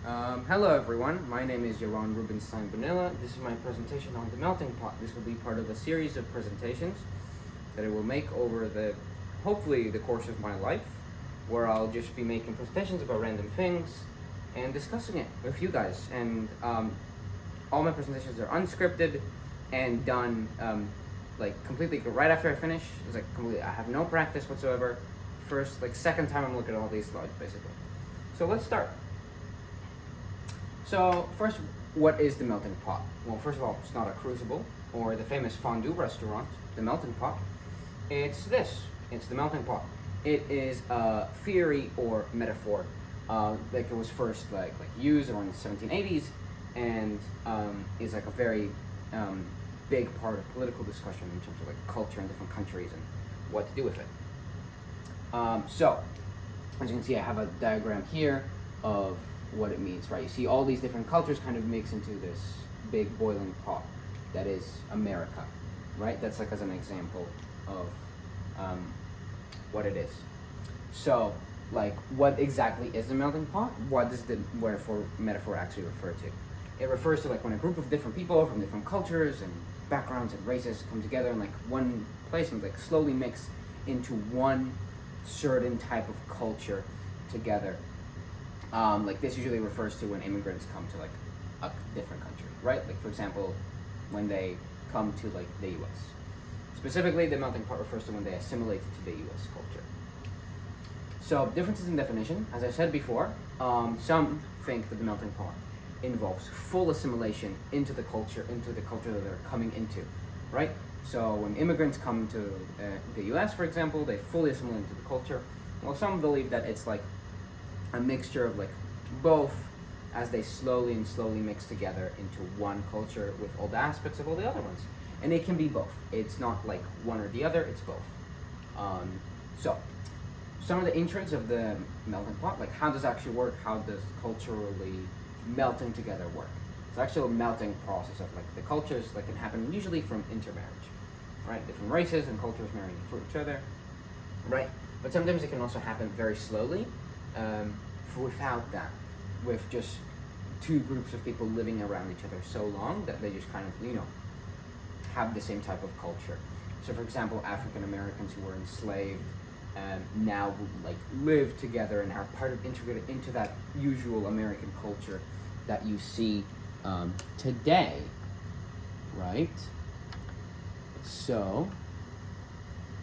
Hello everyone, my name is Yaron Rubenstein Bonilla. This is my presentation on the melting pot. This will be part of a series of presentations that I will make over hopefully the course of my life, where I'll just be making presentations about random things and discussing it with you guys. And all my presentations are unscripted and done completely right after I finish. It's I have no practice whatsoever. Second time I'm looking at all these slides basically. So let's start. So first, what is the melting pot? Well, first of all, it's not a crucible or the famous fondue restaurant, the melting pot. It's the melting pot. It is a theory or metaphor. It was first used around the 1780s and is a very big part of political discussion in terms of culture in different countries and what to do with it. So, as you can see, I have a diagram here of what it means, right? You see all these different cultures kind of mix into this big boiling pot that is America, right? That's as an example of what it is. So, what exactly is the melting pot? What does the metaphor actually refer to? It refers to when a group of different people from different cultures and backgrounds and races come together in one place and slowly mix into one certain type of culture together. This usually refers to when immigrants come to a different country, right? For example, when they come to the U.S. Specifically, the melting pot refers to when they assimilate to the U.S. culture. So differences in definition, as I said before, some think that the melting pot involves full assimilation into the culture that they're coming into, right? So when immigrants come to the U.S., for example, they fully assimilate into the culture. Well, some believe that it's a mixture of both, as they slowly mix together into one culture with all the aspects of all the other ones. And it can be both. It's not one or the other, it's both. So some of the intrigues of the melting pot, how does it actually work? How does culturally melting together work? It's actually a melting process of the cultures can happen usually from intermarriage, right? Different races and cultures marrying for each other, right? But sometimes it can also happen very slowly, without that, with just two groups of people living around each other so long that they just kind of, have the same type of culture. So for example, African Americans who were enslaved now live together and are integrated into that usual American culture that you see today, right? So,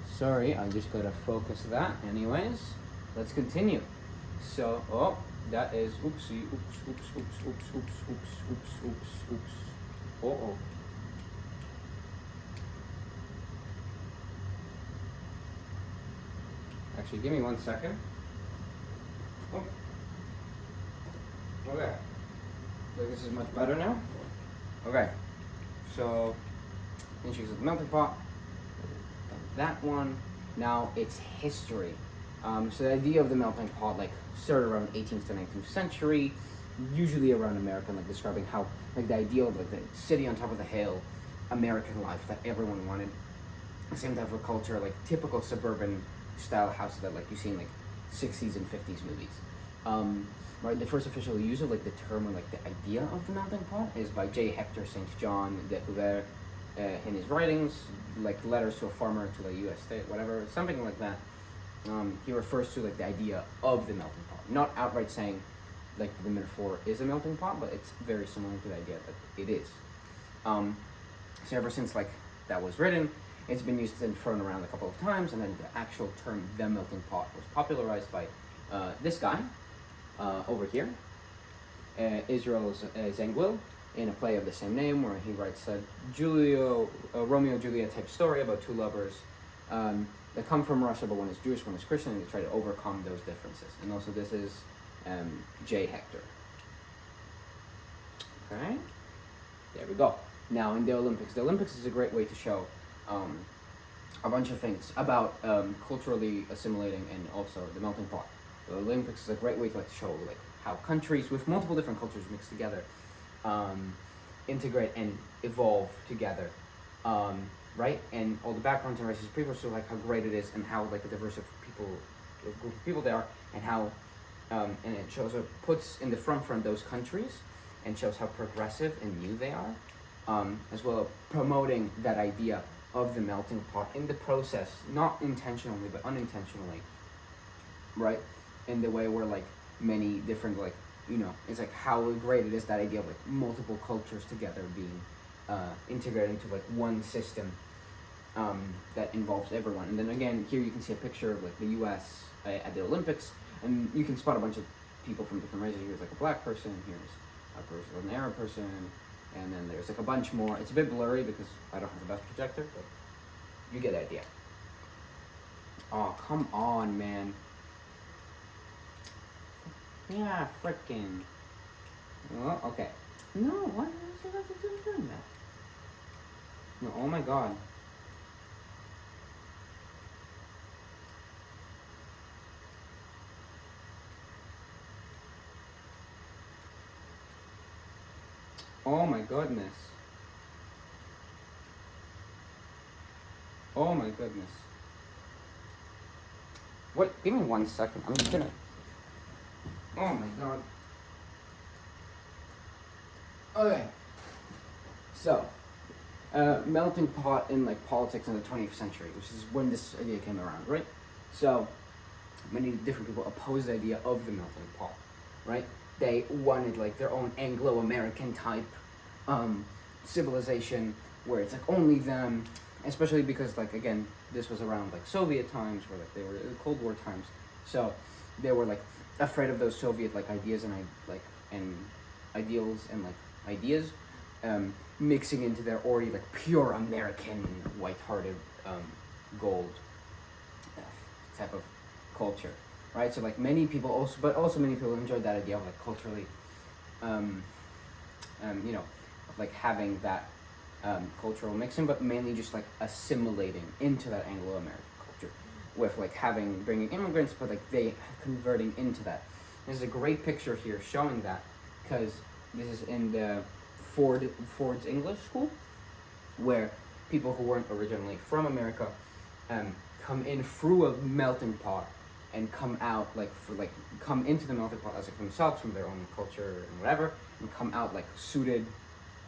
sorry, I just gotta focus that. Anyways, let's continue. So, that is, oopsie, oops. Uh-oh. Actually, give me 1 second. Oh. Okay. So this is much better now. Okay. So, introduce the melting pot. That one. Now it's history. So the idea of the melting pot started around 18th to 19th century, usually around America, describing how the ideal of the city on top of the hill, American life that everyone wanted. The same type of culture, typical suburban style houses that you see in 60s and 50s movies. Right, the first official use of the term or the idea of the melting pot is by J. Hector St. John Découvert in his writings, letters to a farmer to the U.S. state, whatever, something like that. He refers to the idea of the melting pot, not outright saying the metaphor is a melting pot, but it's very similar to the idea that it is. So ever since that was written, it's been used and thrown around a couple of times, and then the actual term the melting pot was popularized by this guy over here, Israel Zangwill, in a play of the same name, where he writes a Romeo and Juliet type story about two lovers that come from Russia, but one is Jewish, one is Christian, and they try to overcome those differences. And also this is J. Hector. Okay, there we go. Now in the Olympics is a great way to show a bunch of things about culturally assimilating and also the melting pot. The Olympics is a great way to show how countries with multiple different cultures mix together, integrate and evolve together, right? And all the backgrounds and races of people, so how great it is and how a diverse of people, a group of people they are, and how and it puts in the front those countries, and shows how progressive and new they are, as well as promoting that idea of the melting pot in the process, not intentionally but unintentionally, right? In the way where like many different it's like how great it is, that idea of like multiple cultures together being integrated into like one system that involves everyone. And then again, here you can see a picture of like the U.S. At the Olympics, and you can spot a bunch of people from different races. Here's like a black person, here's a person, an Arab person, and then there's like a bunch more. It's a bit blurry because I don't have the best projector, but you get the idea. Oh, come on, man. Yeah, frickin'. Oh, okay. No, what is it doing that? No, oh my god. Oh my goodness. Oh my goodness. Wait, give me 1 second. I'm just gonna. Oh my god. Okay. So, melting pot in like politics in the 20th century, which is when this idea came around, right? So, many different people opposed the idea of the melting pot, right? They wanted like their own Anglo-American type civilization where it's like only them, especially because like again, this was around like Soviet times, where like they were Cold War times, so they were like afraid of those Soviet like ideas and ideals and like ideas mixing into their already like pure American white-hearted gold type of culture, right? So like many people also many people enjoyed that idea of like culturally, of like having that cultural mixing, but mainly just like assimilating into that Anglo-American culture, with like bringing immigrants, but like they converting into that. There's a great picture here showing that, because this is in the Ford's English School, where people who weren't originally from America come in through a melting pot and come out come into the melting pot as like themselves, from their own culture and whatever, and come out like suited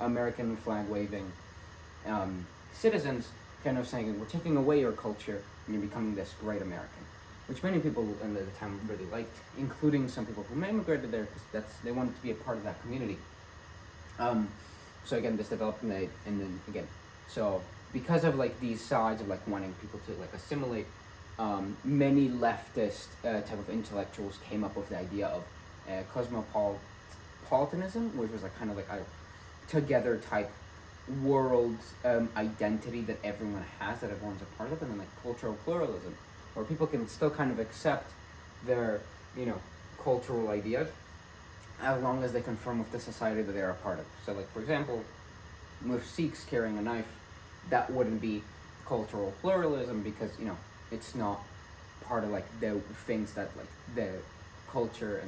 American flag waving citizens, kind of saying, we're taking away your culture and you're becoming this great American, which many people in the time really liked, including some people who immigrated there because they wanted to be a part of that community. So again, this developed and then again, so because of like these sides of like wanting people to like assimilate, many leftist type of intellectuals came up with the idea of cosmopolitanism, which was like kind of like a together type world identity that everyone has, that everyone's a part of, and then like cultural pluralism, where people can still kind of accept their cultural ideas as long as they conform with the society that they're a part of. So like for example, with Sikhs carrying a knife, that wouldn't be cultural pluralism, because it's not part of like the things that like the culture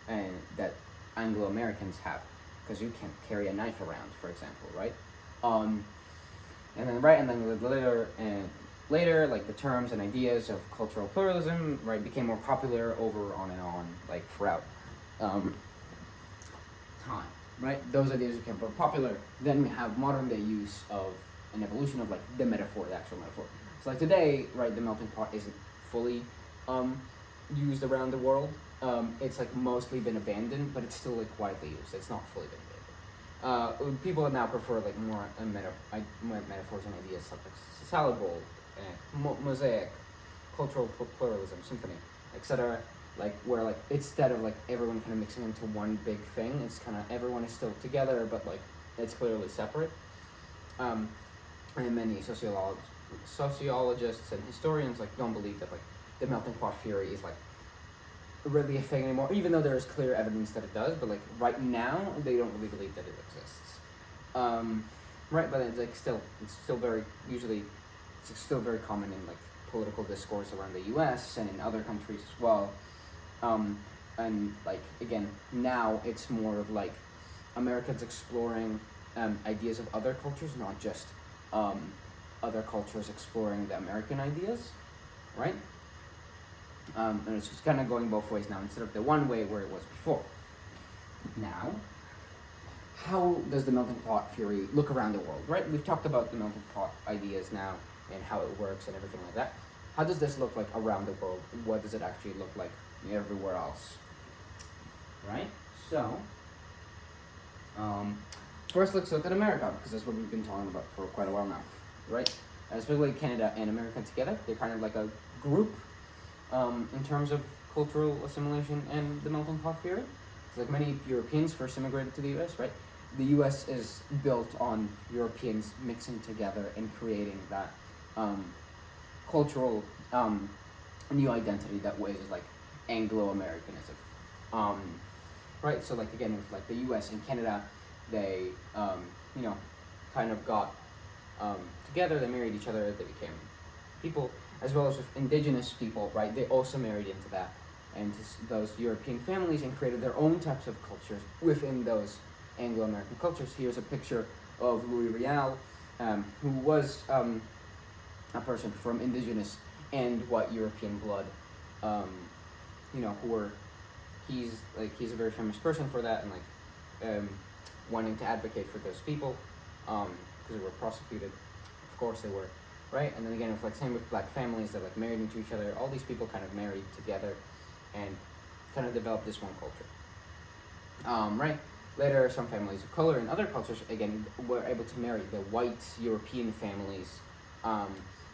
and that Anglo-Americans have, because you can't carry a knife around, for example, right? And then later like the terms and ideas of cultural pluralism, right, became more popular on and on, like throughout time, right? Those ideas became more popular. Then we have modern day use of an evolution of like the metaphor, the actual metaphor. So like today, right, the melting pot isn't fully used around the world. It's like mostly been abandoned, but it's still like widely used. It's not fully been abandoned. People now prefer like more metaphors and ideas such as salad bowl, mosaic, cultural pluralism, symphony, etc. Like where like instead of like everyone kind of mixing into one big thing, it's kind of everyone is still together, but like it's clearly separate. And many sociologists and historians like don't believe that like the melting pot theory is like really a thing anymore, even though there is clear evidence that it does. But like right now, they don't really believe that it exists. Right, but it's like it's still very common in like political discourse around the U.S. and in other countries as well. And like again, now it's more of like Americans exploring ideas of other cultures, not just other cultures exploring the American ideas, right? And it's just kind of going both ways now instead of the one way where it was before. Now, how does the melting pot theory look around the world, right? We've talked about the melting pot ideas now and how it works and everything like that. How does this look like around the world? What does it actually look like everywhere else, right? So, first let's look at America, because that's what we've been talking about for quite a while now, right? Especially Canada and America together, they're kind of like a group in terms of cultural assimilation and the melting pot theory. It's like many Europeans first immigrated to the US, right? The US is built on Europeans mixing together and creating that cultural new identity that was like Anglo-Americanism, right? So like again, with like the U.S. and Canada, they kind of got together. They married each other. They became people, as well as with indigenous people, right? They also married into that and those European families and created their own types of cultures within those Anglo-American cultures. Here's a picture of Louis Riel, who was a person from indigenous and white European blood, he's a very famous person for that, and wanting to advocate for those people, because they were prosecuted, of course they were, right? And then again, with same with black families that married into each other, all these people kind of married together, and kind of developed this one culture, right? Later, some families of color and other cultures again were able to marry the white European families,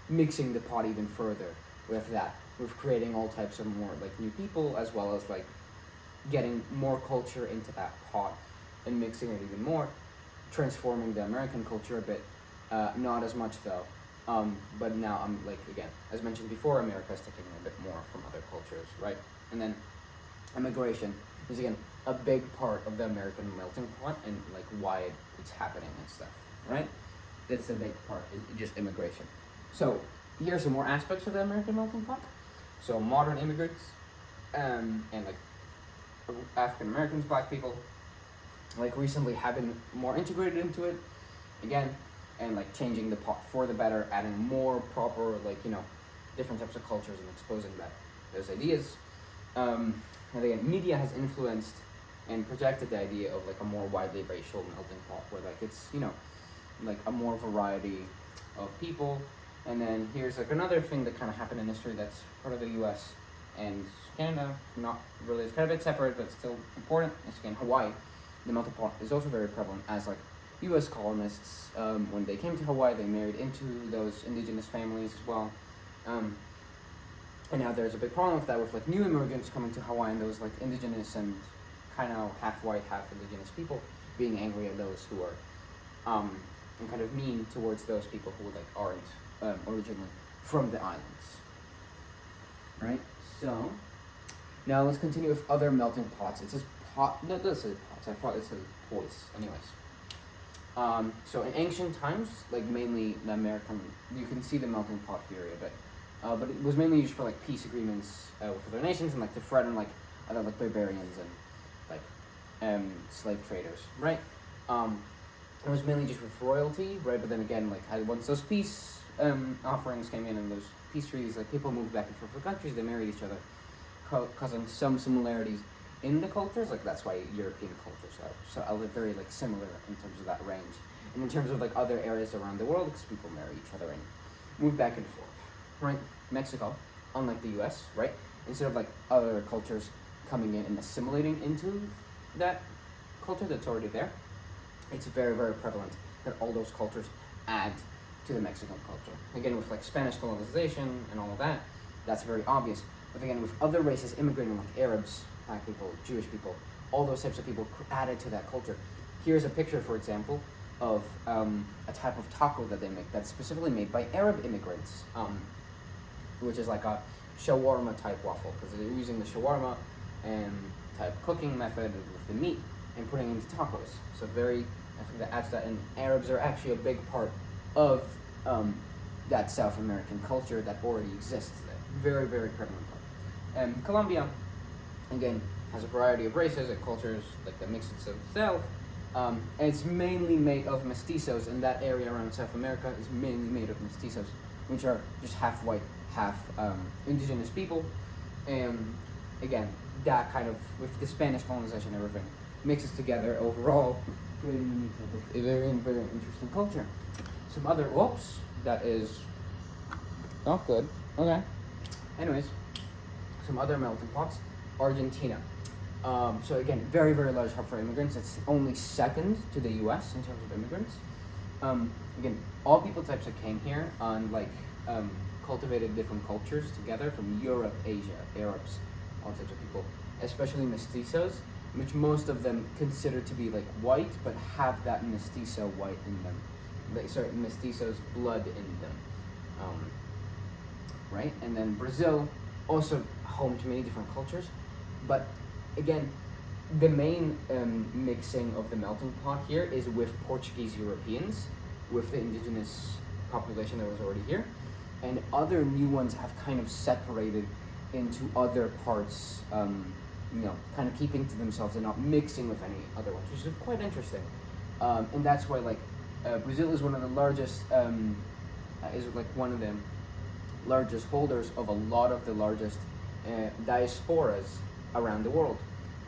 mixing the pot even further with that, with creating all types of more new people, as well as getting more culture into that pot and mixing it even more, transforming the American culture a bit, not as much though, but now again, as mentioned before, America is taking a bit more from other cultures, right? And then immigration is again a big part of the American melting pot and why it's happening and stuff, right? That's a big part, just immigration. So here are some more aspects of the American melting pot. So modern immigrants, and African Americans, black people, recently have been more integrated into it, again, and changing the pot for the better, adding more proper different types of cultures and exposing those ideas. And again, media has influenced and projected the idea of a more widely racial melting pot, where it's a more variety of people. And then here's another thing that kind of happened in history that's part of the U.S. and Canada, not really, it's kind of a bit separate, but still important. It's again Hawaii. The melting pot is also very prevalent, as U.S. colonists, when they came to Hawaii, they married into those indigenous families as well. And now there's a big problem with that, with new immigrants coming to Hawaii, and those indigenous and kind of half white, half indigenous people being angry at those who are and kind of mean towards those people who aren't originally from the islands, right? So now let's continue with other melting pots. It says pot, no, it does say pots. I thought it said poise. Anyways, so in ancient times, mainly the American, you can see the melting pot theory a bit, but it was mainly used for peace agreements with other nations and to threaten other barbarians and slave traders, right? It was mainly just with royalty, right? But then again, once those peace offerings came in and those peace treaties, people moved back and forth for countries, they married each other, causing some similarities in the cultures. That's why European cultures are very similar in terms of that range, and in terms of other areas around the world, because people marry each other and move back and forth, right? Mexico, unlike the U.S., right? Instead of other cultures coming in and assimilating into that culture that's already there, it's very, very prevalent that all those cultures add to the Mexican culture. Again, with Spanish colonization and all of that, that's very obvious. But again, with other races immigrating, Arabs, black people, Jewish people, all those types of people added to that culture. Here's a picture, for example, of a type of taco that they make that's specifically made by Arab immigrants, which is a shawarma type waffle, because they're using the shawarma and type cooking method with the meat and putting it into tacos. So I think that adds that, and Arabs are actually a big part of that South American culture that already exists there. Very, very prevalent part. And Colombia, again, has a variety of races and cultures that mix itself. And it's mainly made of mestizos, and that area around South America is mainly made of mestizos, which are just half white, half indigenous people. And again, that kind of, with the Spanish colonization and everything, mixes together overall, creating a very, very interesting culture. Some other, whoops, that is not good. Okay. Anyways, some other melting pots. Argentina. So again, very, very large hub for immigrants. It's only second to the U.S. in terms of immigrants. Again, all people types that came here on cultivated different cultures together from Europe, Asia, Arabs, all types of people, especially mestizos, which most of them consider to be like white, but have that mestizo white in them. Mestizos blood in them. Right? And then Brazil, also home to many different cultures, but again, the main mixing of the melting pot here is with Portuguese Europeans, with the indigenous population that was already here, and other new ones have kind of separated into other parts, kind of keeping to themselves and not mixing with any other ones, which is quite interesting. And that's why Brazil is one of the largest, one of the largest holders of a lot of the largest diasporas around the world.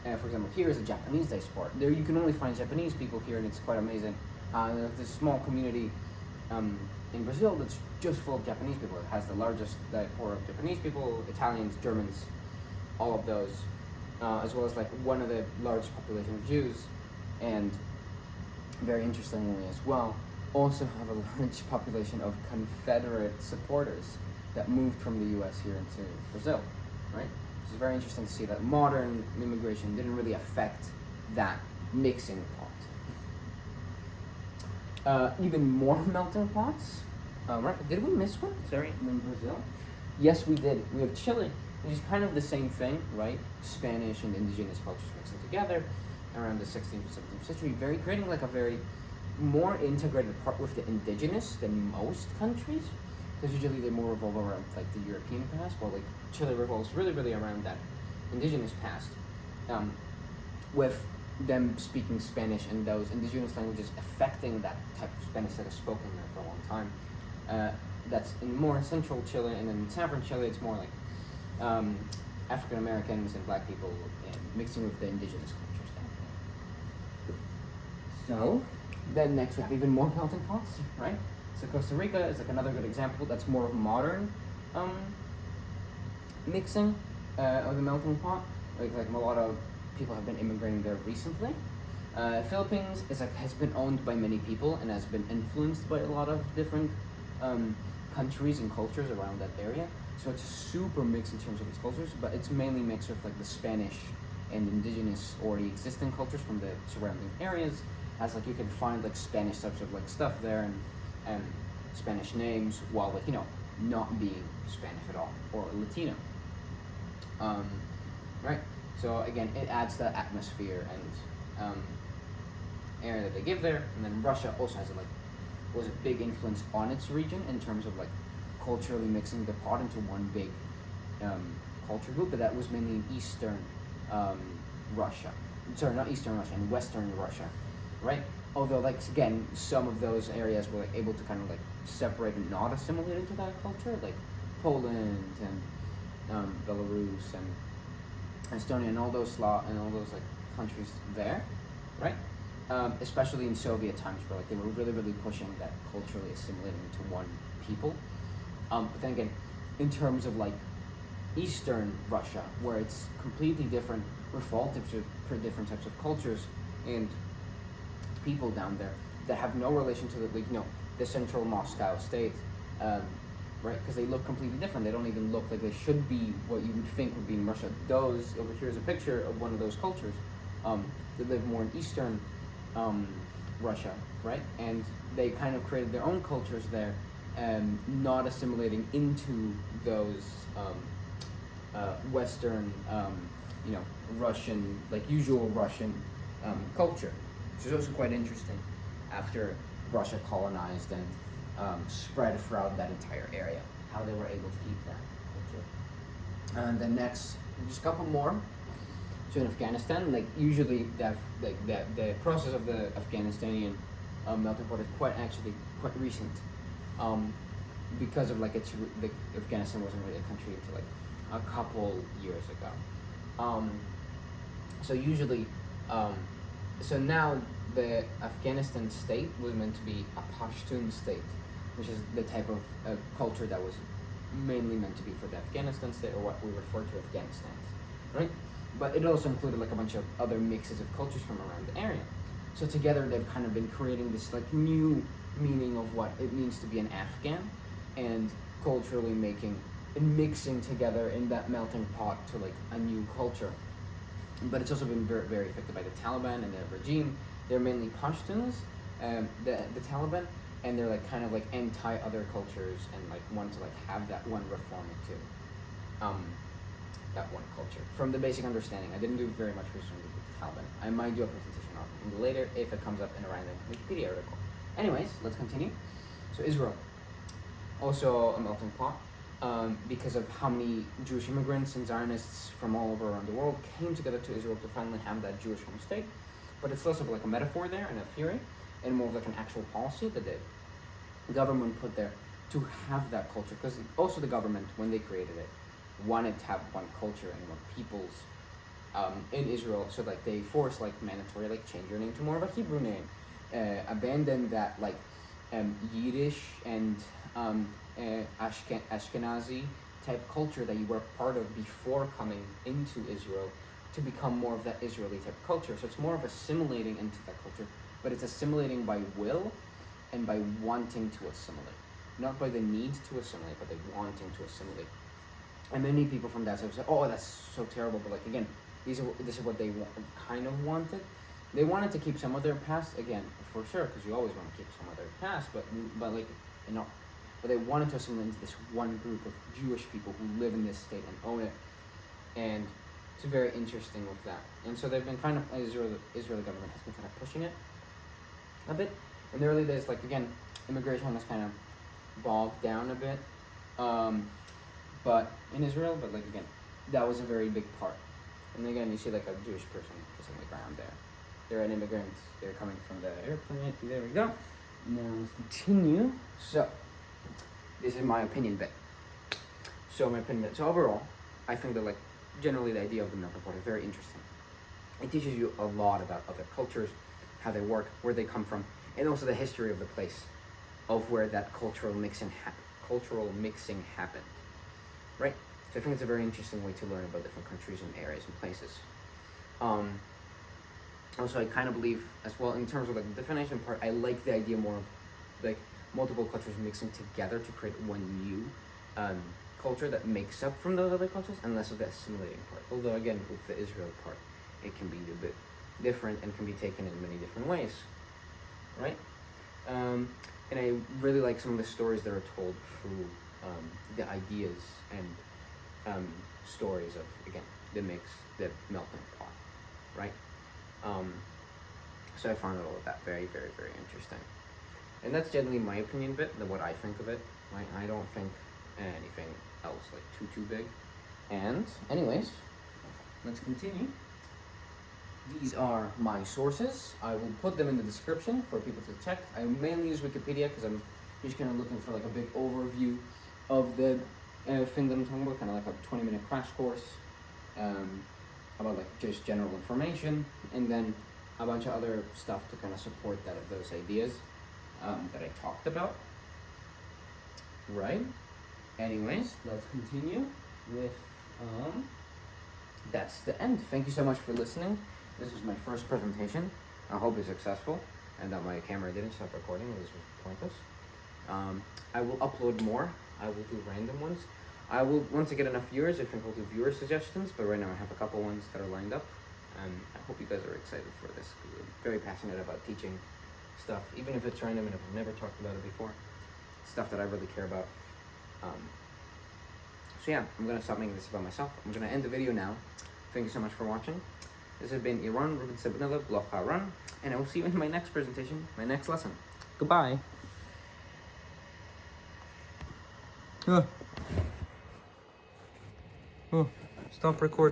For example, here is a Japanese diaspora. There you can only find Japanese people here, and it's quite amazing. There's this small community in Brazil that's just full of Japanese people. It has the largest diaspora of Japanese people, Italians, Germans, all of those, as well as one of the largest population of Jews, and very interestingly as well, also have a large population of Confederate supporters that moved from the U.S. here into Brazil, right? It's very interesting to see that modern immigration didn't really affect that mixing pot. Even more melting pots, right? Did we miss one? Sorry, in Brazil? Yes, we did. We have Chile, which is kind of the same thing, right? Spanish and indigenous cultures mixing together around the 16th and 17th century, creating a very more integrated part with the indigenous than most countries, because usually they more revolve around the European past, while Chile revolves really, really around that indigenous past, with them speaking Spanish and those indigenous languages affecting that type of Spanish that is spoken there for a long time. That's in more central Chile, and then in southern Chile it's more African Americans and black people mixing with the indigenous cultures down there. So then next we have even more melting pots, right? So Costa Rica is another good example. That's more of modern mixing of the melting pot. A lot of people have been immigrating there recently. Philippines has been owned by many people and has been influenced by a lot of different countries and cultures around that area. So it's super mixed in terms of its cultures, but it's mainly mixed with the Spanish and indigenous or the existing cultures from the surrounding areas. As you can find Spanish types of stuff there and Spanish names, while not being Spanish at all or Latino. Right. So again, it adds that atmosphere and area that they give there. And then Russia also has was a big influence on its region in terms of culturally mixing the pot into one big culture group, but that was mainly in Eastern Russia. Sorry, not Eastern Russia, in Western Russia, right? Although, again, some of those areas were able to kind of separate and not assimilate into that culture, like Poland and Belarus and Estonia and all those countries there, right? Especially in Soviet times, where they were really, really pushing that culturally assimilating into one people. But then again, in terms of Eastern Russia, where it's completely different, with all different types of cultures and people down there that have no relation to the central Moscow state, right? Because they look completely different. They don't even look like they should be what you would think would be in Russia. Those over here is a picture of one of those cultures. They live more in Eastern Russia, right? And they kind of created their own cultures there, not assimilating into those Western, Russian, usual Russian culture, which is also quite interesting after Russia colonized and spread throughout that entire area, how they were able to keep that culture. And then next, just a couple more. So in Afghanistan, usually the process of the Afghanistanian melting pot is quite recent, because of Afghanistan wasn't really a country until a couple years ago. So usually, so now the Afghanistan state was meant to be a Pashtun state, which is the type of culture that was mainly meant to be for the Afghanistan state, or what we refer to Afghanistan, right? But it also included like a bunch of other mixes of cultures from around the area. So together they've kind of been creating this like new meaning of what it means to be an Afghan, and culturally making and mixing together in that melting pot to like a new culture. But it's also been very, very affected by the Taliban and the regime. They're mainly Pashtuns, the Taliban, and they're like kind of like anti other cultures and like want to like have that one reforming too. That one culture. From the basic understanding, I didn't do very much research with the Taliban. I might do a presentation on it later if it comes up in a random Wikipedia article. Anyways, let's continue. So Israel, also a melting pot, because of how many Jewish immigrants and Zionists from all over around the world came together to Israel to finally have that Jewish home state. But it's less of like a metaphor there and a theory, and more of like an actual policy that the government put there to have that culture. Because also the government, when they created it, wanted to have one culture and one peoples in Israel. So like they forced like mandatory like change your name to more of a Hebrew name, abandon that like Yiddish and Ashkenazi type culture that you were part of before coming into Israel, to become more of that Israeli type culture. So it's more of assimilating into that culture, but it's assimilating by will and by wanting to assimilate, not by the need to assimilate, but the wanting to assimilate. And many people from that side say, "Oh, that's so terrible." But like again, this is what they kind of wanted. They wanted to keep some of their past, again, for sure, because you always want to keep some of their past, but like but they wanted to assimilate into this one group of Jewish people who live in this state and own it. And it's very interesting with that. And so they've been kind of, Israeli government has been kind of pushing it a bit. In the early days, like again, immigration was kind of bogged down a bit. But in Israel, but like again, that was a very big part. And again, you see like a Jewish person kissing the ground there. They're an immigrant. They're coming from the airplane. There we go. Now let's continue. So, this is my opinion bit. So overall, I think that like generally the idea of the melting pot is very interesting. It teaches you a lot about other cultures, how they work, where they come from, and also the history of the place, of where that cultural mixing happened. Right? So I think it's a very interesting way to learn about different countries and areas and places. Also, I kind of believe as well, in terms of like the definition part, I like the idea more of like multiple cultures mixing together to create one new culture that makes up from those other cultures, and less of the assimilating part. Although again, with the Israel part, it can be a bit different and can be taken in many different ways, right? And I really like some of the stories that are told through the ideas and stories of, again, the melting pot, right? So I found all of that very, very, very interesting. And that's generally my opinion bit, what I think of it. Right? I don't think anything else like too big. And anyways, let's continue. These are my sources. I will put them in the description for people to check. I mainly use Wikipedia because I'm just kind of looking for like a big overview of the thing that I'm talking about, kind of like a 20-minute crash course about like just general information, and then a bunch of other stuff to kind of support those ideas that I talked about. Right? Anyways, let's continue with that's the end. Thank you so much for listening. This was my first presentation. I hope it's successful and that my camera didn't stop recording. This was pointless. I will upload more. I will do random ones. I will, once I get enough viewers, I think I'll do viewer suggestions, but right now I have a couple ones that are lined up, and I hope you guys are excited for this, because I'm very passionate about teaching stuff, even if it's random and if I've never talked about it before, stuff that I really care about. So yeah, I'm going to stop making this about myself. I'm going to end the video now. Thank you so much for watching. This has been Iran Ruben Sabnilla Blocha Run, and I will see you in my next presentation, my next lesson. Goodbye. Oh, stop recording.